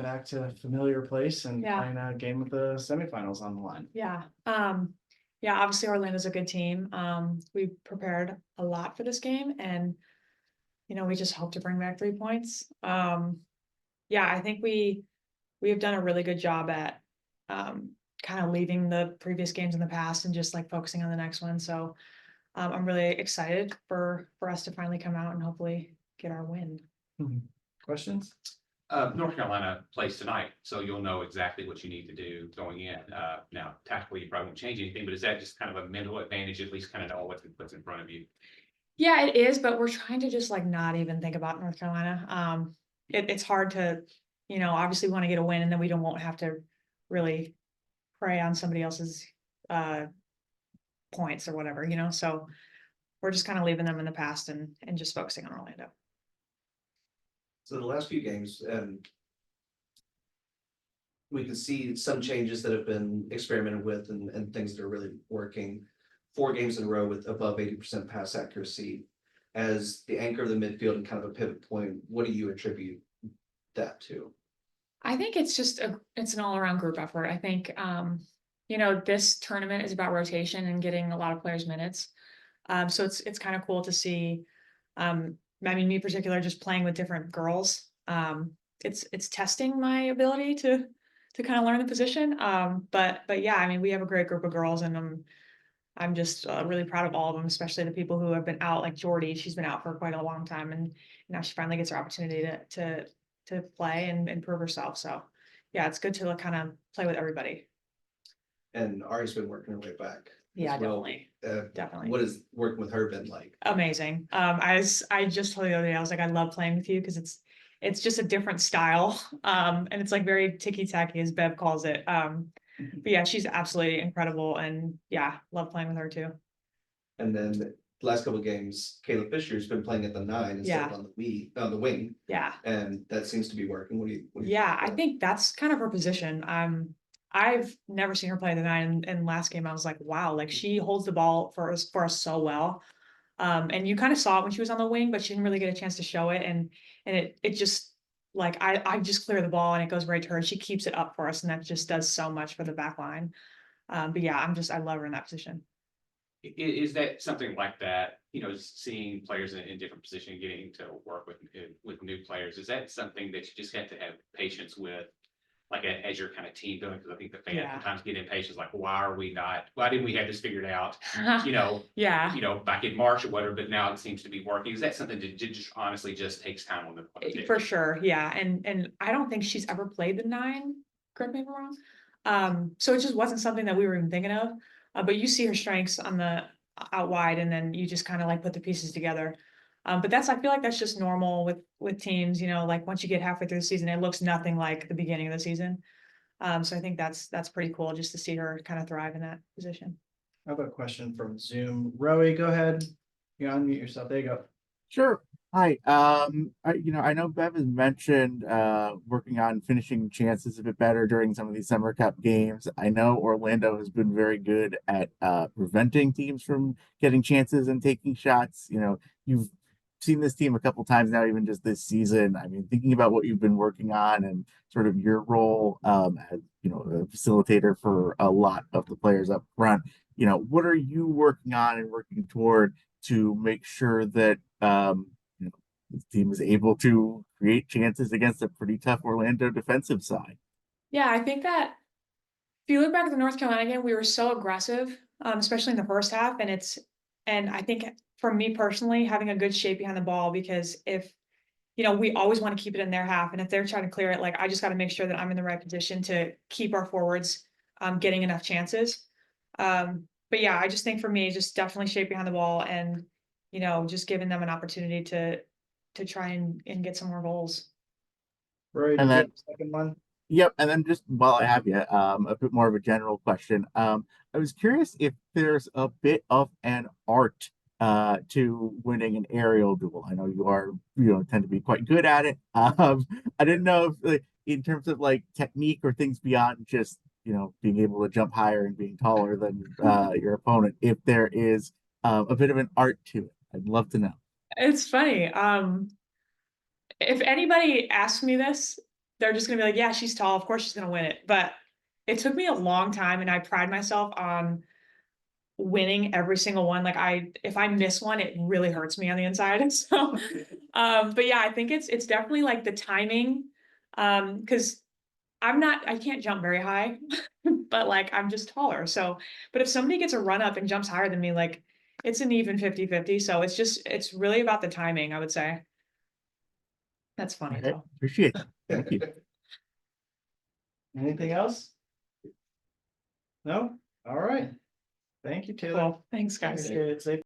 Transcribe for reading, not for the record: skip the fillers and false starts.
back to a familiar place and Yeah. playing a game with the semifinals on the line. Yeah. Yeah, obviously Orlando's a good team. We prepared a lot for this game and we just hope to bring back 3 points. Yeah, I think we have done a really good job at kind of leaving the previous games in the past and just like focusing on the next one. So I'm really excited for us to finally come out and hopefully get our win. Questions? North Carolina plays tonight, so you'll know exactly what you need to do going in. Now, tactically, you probably won't change anything, but is that just kind of a mental advantage, at least kind of know what's in front of you? Yeah, it is, but we're trying to just like not even think about North Carolina. It's hard to, obviously we want to get a win and then we won't have to really prey on somebody else's points or whatever, so we're just kind of leaving them in the past and just focusing on Orlando. So the last few games, we can see some changes that have been experimented with and things that are really working. 4 games in a row with above 80% pass accuracy. As the anchor of the midfield and kind of a pivot point, what do you attribute that to? I think it's just it's an all-around group effort. I think this tournament is about rotation and getting a lot of players minutes. So it's kind of cool to see. I mean, me in particular, just playing with different girls. It's testing my ability to kind of learn the position. But yeah, I mean, we have a great group of girls, and I'm just really proud of all of them, especially the people who have been out, like Jordy. She's been out for quite a long time, and now she finally gets her opportunity to play and prove herself. So yeah, it's good to kind of play with everybody. And Ari's been working her way back. Yeah, as well. definitely. What has working with her been like? Amazing. I just told you the other day, I was like, I love playing with you because it's just a different style. And it's like very ticky-tacky, as Bev calls it. But yeah, she's absolutely incredible, and yeah, love playing with her too. And then the last couple of games, Kayla Fisher's been playing at the 9 instead of on the wing. Yeah. And that seems to be working. What do you Yeah, I think that's kind of her position. I've never seen her play the 9, and last game I was like, wow, like she holds the ball for us so well. And you kind of saw it when she was on the wing, but she didn't really get a chance to show it. And it just like I just clear the ball and it goes right to her, and she keeps it up for us, and that just does so much for the back line. But yeah, I love her in that position. Is that something like that, seeing players in different positions, getting to work with new players, is that something that you just have to have patience with, like as your kind of team building? Because I think the fans sometimes get impatient, like, why didn't we have this figured out, Yeah. Back in March or whatever, but now it seems to be working. Is that something that just honestly just takes time on the team? For sure, yeah. And I don't think she's ever played the 9, correct me if I'm wrong. So it just wasn't something that we were even thinking of. But you see her strengths on the out wide, and then you just kind of like put the pieces together. But I feel like that's just normal with teams, like once you get halfway through the season, it looks nothing like the beginning of the season. So I think that's pretty cool just to see her kind of thrive in that position. I have a question from Zoom. Rowie, go ahead. You unmute yourself. There you go. Sure. Hi. I know Bev has mentioned working on finishing chances a bit better during some of these Summer Cup games. I know Orlando has been very good at preventing teams from getting chances and taking shots. You've seen this team a couple times now, even just this season. I mean, thinking about what you've been working on and sort of your role as a facilitator for a lot of the players up front. What are you working on and working toward to make sure that this team is able to create chances against a pretty tough Orlando defensive side? Yeah, I think that if you look back at the North Carolina game, we were so aggressive, especially in the first half. And I think for me personally, having a good shape behind the ball, because if, we always want to keep it in their half. And if they're trying to clear it, like I just got to make sure that I'm in the right position to keep our forwards getting enough chances. But yeah, I just think for me, just definitely shape behind the ball and, just giving them an opportunity to try and get some more goals. Rowie, And then second one. Yep, and then just while I have you, a bit more of a general question. I was curious if there's a bit of an art to winning an aerial duel. I know you are, tend to be quite good at it. I didn't know if, like, in terms of like technique or things beyond just, being able to jump higher and being taller than your opponent, if there is a bit of an art to it. I'd love to know. It's funny. If anybody asks me this, they're just gonna be like, yeah, she's tall, of course she's gonna win it. But it took me a long time, and I pride myself on winning every single one. Like if I miss one, it really hurts me on the inside. And so, but yeah, I think it's definitely like the timing. Because I can't jump very high, but like I'm just taller. So, but if somebody gets a run up and jumps higher than me, like it's an even 50-50. So it's really about the timing, I would say. That's funny Okay, though. appreciate that. Thank you. Anything else? No? All right. Thank you, Taylor. Cool. Thanks, guys. Appreciate it. Safe